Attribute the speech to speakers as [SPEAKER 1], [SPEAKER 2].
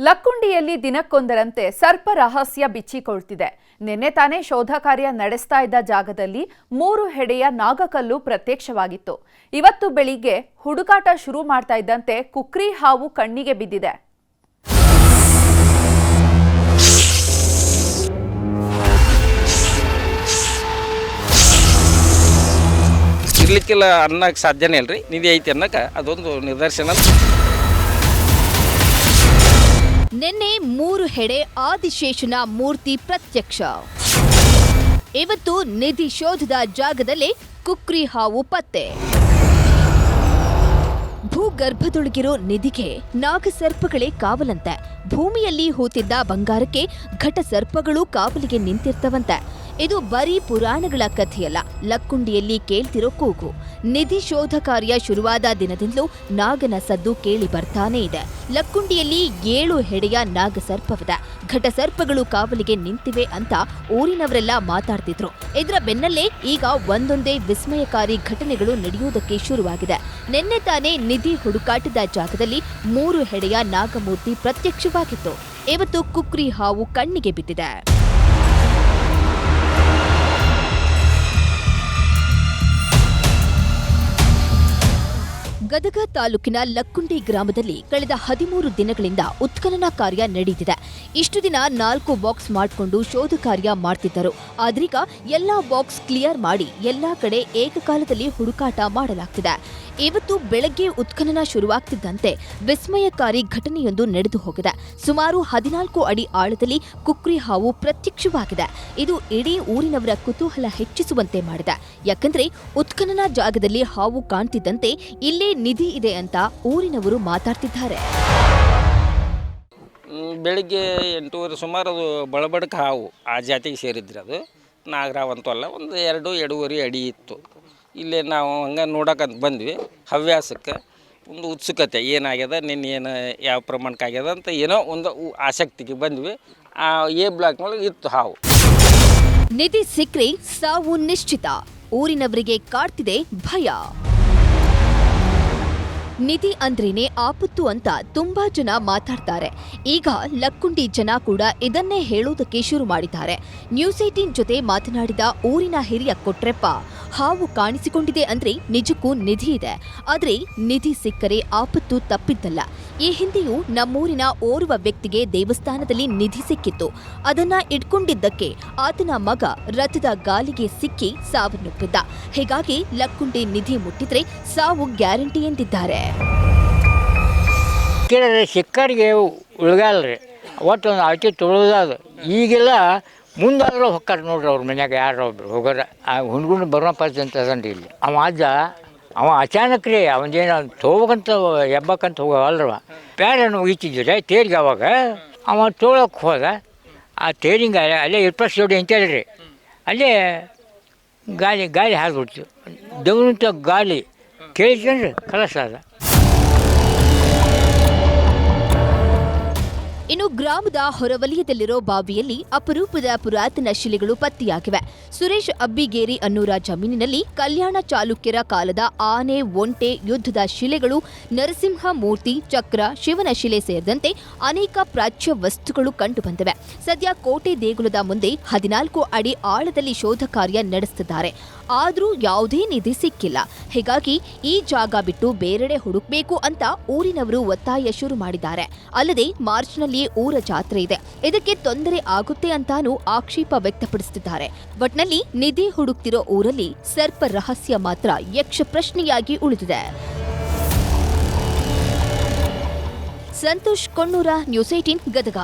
[SPEAKER 1] ಲಕ್ಕುಂಡಿಯಲ್ಲಿ ದಿನಕ್ಕೊಂದರಂತೆ ಸರ್ಪ ರಹಸ್ಯ ಬಿಚ್ಚಿಕೊಳ್ತಿದೆ. ನಿನ್ನೆ ತಾನೇ ಶೋಧ ಕಾರ್ಯ ನಡೆಸ್ತಾ ಇದ್ದ ಜಾಗದಲ್ಲಿ 3 ಹೆಡೆಯ ನಾಗಕಲ್ಲು ಪ್ರತ್ಯಕ್ಷವಾಗಿತ್ತು. ಇವತ್ತು ಬೆಳಿಗ್ಗೆ ಹುಡುಕಾಟ ಶುರು ಮಾಡ್ತಾ ಇದ್ದಂತೆ ಕುಕ್ರಿ ಹಾವು ಕಣ್ಣಿಗೆ ಬಿದ್ದಿದೆ.
[SPEAKER 2] ಇರ್ಲಿಕ್ಕಿಲ್ಲ ಅನ್ನಕ್ಕೆ ಸಾಧ್ಯನೇ ಇಲ್ರಿ. ನಿಧಿ ಐತಿ ಅನ್ನಕ್ಕೆ ಅದೊಂದು ನಿದರ್ಶನ.
[SPEAKER 3] ನಿನ್ನೆ 3 ಹೆಡೆ ಆದಿಶೇಷನ ಮೂರ್ತಿ ಪ್ರತ್ಯಕ್ಷ. ಇವತ್ತು ನಿಧಿ ಶೋಧದ ಜಾಗದಲ್ಲೇ ಕುಕ್ರಿ ಹಾವು ಪತ್ತೆ. ಭೂಗರ್ಭದೊಳಗಿರೋ ನಿಧಿಗೆ ನಾಗಸರ್ಪಗಳೇ ಕಾವಲಂತೆ. ಭೂಮಿಯಲ್ಲಿ ಹೂತಿದ್ದ ಬಂಗಾರಕ್ಕೆ ಘಟಸರ್ಪಗಳು ಕಾವಲಿಗೆ ನಿಂತಿರ್ತವಂತೆ. ಇದು ಬರೀ ಪುರಾಣಗಳ ಕಥೆಯಲ್ಲ, ಲಕ್ಕುಂಡಿಯಲ್ಲಿ ಕೇಳ್ತಿರೋ ಕೂಗು. ನಿಧಿ ಶೋಧ ಕಾರ್ಯ ಶುರುವಾದ ದಿನದಿಂದಲೂ ನಾಗನ ಸದ್ದು ಕೇಳಿ ಬರ್ತಾನೇ ಇದೆ. ಲಕ್ಕುಂಡಿಯಲ್ಲಿ 7 ಹೆಡೆಯ ನಾಗಸರ್ಪವಿದೆ. ಘಟಸರ್ಪಗಳು ಕಾವಲಿಗೆ ನಿಂತಿವೆ ಅಂತ ಊರಿನವರೆಲ್ಲ ಮಾತಾಡ್ತಿದ್ರು. ಇದರ ಬೆನ್ನಲ್ಲೇ ಈಗ ಒಂದೊಂದೇ ವಿಸ್ಮಯಕಾರಿ ಘಟನೆಗಳು ನಡೆಯುವುದಕ್ಕೆ ಶುರುವಾಗಿದೆ. ನಿನ್ನೆ ತಾನೇ ನಿಧಿ ಹುಡುಕಾಟದ ಜಾಗದಲ್ಲಿ 3 ಹೆಡೆಯ ನಾಗಮೂರ್ತಿ ಪ್ರತ್ಯಕ್ಷವಾಗಿತ್ತು. ಇವತ್ತು ಕುಕ್ರಿ ಹಾವು ಕಣ್ಣಿಗೆ ಬಿದ್ದಿದೆ. ಗದಗ ತಾಲೂಕಿನ ಲಕ್ಕುಂಡಿ ಗ್ರಾಮದಲ್ಲಿ ಕಳೆದ 13 ದಿನಗಳಿಂದ ಉತ್ಖನನ ಕಾರ್ಯ ನಡೆದಿದೆ. ಇಷ್ಟು ದಿನ 4 ಬಾಕ್ಸ್ ಮಾಡಿಕೊಂಡು ಶೋಧ ಕಾರ್ಯ ಮಾಡ್ತಿದ್ದರು. ಆದ್ರೀಗ ಎಲ್ಲಾ ಬಾಕ್ಸ್ ಕ್ಲಿಯರ್ ಮಾಡಿ ಎಲ್ಲಾ ಕಡೆ ಏಕಕಾಲದಲ್ಲಿ ಹುಡುಕಾಟ ಮಾಡಲಾಗ್ತಿದೆ. ಇವತ್ತು ಬೆಳಗ್ಗೆ ಉತ್ಖನನ ಶುರುವಾಗ್ತಿದ್ದಂತೆ ವಿಸ್ಮಯಕಾರಿ ಘಟನೆಯೊಂದು ನಡೆದು ಹೋಗಿದೆ. ಸುಮಾರು 14 ಅಡಿ ಆಳದಲ್ಲಿ ಕುಕ್ರಿ ಹಾವು ಪ್ರತ್ಯಕ್ಷವಾಗಿದೆ. ಇದು ಇಡೀ ಊರಿನವರ ಕುತೂಹಲ ಹೆಚ್ಚಿಸುವಂತೆ ಮಾಡಿದೆ. ಯಾಕಂದ್ರೆ ಉತ್ಖನನ ಜಾಗದಲ್ಲಿ ಹಾವು ಕಾಣ್ತಿದ್ದಂತೆ ಇಲ್ಲೇ ನಿಧಿ ಇದೆ ಅಂತ ಊರಿನವರು ಮಾತಾಡ್ತಿದ್ದಾರೆ.
[SPEAKER 2] ಬೆಳಿಗ್ಗೆ 8:30 ಸುಮಾರು ಅದು ಬಳಬಡಕ ಹಾವು ಆ ಜಾತಿಗೆ ಸೇರಿದ್ರಿ. ಅದು ನಾಗರಾವಂತೂ ಅಲ್ಲ, ಒಂದು 2-2.5 ಅಡಿ ಇತ್ತು. ಇಲ್ಲೇ ನಾವು ಹಂಗೆ ನೋಡೋಕಂತ ಬಂದ್ವಿ. ಹವ್ಯಾಸಕ್ಕೆ ಒಂದು ಉತ್ಸುಕತೆ ಏನಾಗ್ಯದ, ನಿನ್ನೆ ಏನು ಯಾವ ಪ್ರಮಾಣಕ್ಕೆ ಆಗ್ಯದ ಅಂತ ಏನೋ ಒಂದು ಆಸಕ್ತಿಗೆ ಬಂದ್ವಿ. ಆ ಎ ಬ್ಲಾಕ್ ಒಳಗೆ ಇತ್ತು ಹಾವು.
[SPEAKER 3] ನಿಧಿ ಸಿಕ್ರೆ ಸಾವು ನಿಶ್ಚಿತ. ಊರಿನವರಿಗೆ ಕಾಡ್ತಿದೆ ಭಯ. ನಿಧಿ ಅಂದ್ರೇನೆ ಆಪತ್ತು ಅಂತ ತುಂಬಾ ಜನ ಮಾತಾಡ್ತಾರೆ. ಈಗ ಲಕ್ಕುಂಡಿ ಜನ ಕೂಡ ಇದನ್ನೇ ಹೇಳೋದಕ್ಕೆ ಶುರು ಮಾಡಿದ್ದಾರೆ. ನ್ಯೂಸ್ 18 ಜೊತೆ ಮಾತನಾಡಿದ ಊರಿನ ಹಿರಿಯ ಕೊಟ್ರೆಪ್ಪ, ಹಾವು ಕಾಣಿಸಿಕೊಂಡಿದೆ ಅಂದ್ರೆ ನಿಜಕ್ಕೂ ನಿಧಿ ಇದೆ. ಆದ್ರೆ ನಿಧಿ ಸಿಕ್ಕರೆ ಆಪತ್ತು ತಪ್ಪಿದ್ದಲ್ಲ. ಈ ಹಿಂದೆಯೂ ನಮ್ಮೂರಿನ ಓರ್ವ ವ್ಯಕ್ತಿಗೆ ದೇವಸ್ಥಾನದಲ್ಲಿ ನಿಧಿ ಸಿಕ್ಕಿತ್ತು. ಅದನ್ನ ಇಟ್ಕೊಂಡಿದ್ದಕ್ಕೆ ಆತನ ಮಗ ರಥದ ಗಾಲಿಗೆ ಸಿಕ್ಕಿ ಸಾವನ್ನಪ್ಪಿದ್ದ. ಹೀಗಾಗಿ ಲಕ್ಕುಂಡಿ ನಿಧಿ ಮುಟ್ಟಿದ್ರೆ ಸಾವು ಗ್ಯಾರಂಟಿ ಎಂದಿದ್ದಾರೆ.
[SPEAKER 4] ಸಿಕ್ಕರಿಗೆ ಉಳ್ಗಲ್ರಿ, ಒಟ್ಟೊಂದು ಆಯ್ಕೆ ತೊಳೋದು. ಈಗೆಲ್ಲ ಮುಂದಾದ್ರೂ ಹೊಕ್ಕಾರೆ ನೋಡ್ರಿ, ಅವ್ರ ಮನ್ಯಾಗ ಯಾರೋ ಒಬ್ರು ಹೋಗೋರ ಆ ಹುಣ್ಗುಂಡು ಬರೋ ಪರಿಸ್ಥಿತಿ ಅಂತ ಅದನ್ರಿ. ಇಲ್ಲಿ ಅವ ಅಚಾನಕ್ ರೀ ಅವನೇನು ತೊಗೋಬೇಕಂತ ಎಬ್ಬಕ್ಕಂತ ಹೋಗಲ್ರವ. ಪ್ಯಾರನ್ನು ಒಯ್ತಿದ್ರಿ ತೇರಿಗೆ. ಅವಾಗ ಅವ ತೊಗೊಳಕ್ಕೆ ಹೋದ. ಆ ತೇರಿಂಗ ಅಲ್ಲೇ 20 ಜೋಡಿ ಅಂತೇಳ್ರಿ, ಅಲ್ಲೇ ಗಾಳಿ ಹಾರಿಬಿಡ್ತು. ದೇವ್ರಂತ ಗಾಳಿ ಕೇಳಿದ್ರಿ ಕಲಸ ಅದ.
[SPEAKER 3] ಇನ್ನು ಗ್ರಾಮದ ಹೊರವಲಯದಲ್ಲಿರೋ ಬಾವಿಯಲ್ಲಿ ಅಪರೂಪದ ಪುರಾತನ ಶಿಲೆಗಳು ಪತ್ತೆಯಾಗಿವೆ. ಸುರೇಶ್ ಅಬ್ಬಿಗೇರಿ ಅನ್ನೂರ ಜಮೀನಿನಲ್ಲಿ ಕಲ್ಯಾಣ ಚಾಲುಕ್ಯರ ಕಾಲದ ಆನೆ, ಒಂಟೆ, ಯುದ್ಧದ ಶಿಲೆಗಳು, ನರಸಿಂಹ ಮೂರ್ತಿ, ಚಕ್ರ, ಶಿವನ ಶಿಲೆ ಸೇರಿದಂತೆ ಅನೇಕ ಪ್ರಾಚ್ಯ ವಸ್ತುಗಳು ಕಂಡುಬಂದಿವೆ. ಸದ್ಯ ಕೋಟೆ ದೇಗುಲದ ಮುಂದೆ 14 ಅಡಿ ಆಳದಲ್ಲಿ ಶೋಧ ಕಾರ್ಯ ನಡೆಸುತ್ತಿದ್ದಾರೆ. ಆದರೂ ಯಾವುದೇ ನಿಧಿ ಸಿಕ್ಕಿಲ್ಲ. ಹೀಗಾಗಿ ಈ ಜಾಗ ಬಿಟ್ಟು ಬೇರೆಡೆ ಹುಡುಕ್ಬೇಕು ಅಂತ ಊರಿನವರು ಒತ್ತಾಯ ಶುರು ಮಾಡಿದ್ದಾರೆ. ಅಲ್ಲದೆ ಮಾರ್ಚ್ನಲ್ಲಿ ಊರ ಜಾತ್ರೆ ಇದೆ, ಇದಕ್ಕೆ ತೊಂದರೆ ಆಗುತ್ತೆ ಅಂತಾನೂ ಆಕ್ಷೇಪ ವ್ಯಕ್ತಪಡಿಸುತ್ತಿದ್ದಾರೆ. ಒಟ್ನಲ್ಲಿ ನಿಧಿ ಹುಡುಕ್ತಿರೋ ಊರಲ್ಲಿ ಸರ್ಪ ರಹಸ್ಯ ಮಾತ್ರ ಯಕ್ಷ ಪ್ರಶ್ನೆಯಾಗಿ ಉಳಿದಿದೆ. ಸಂತೋಷ್ ಕೊಣ್ಣೂರ, ನ್ಯೂಸ್ 18 ಗದಗ.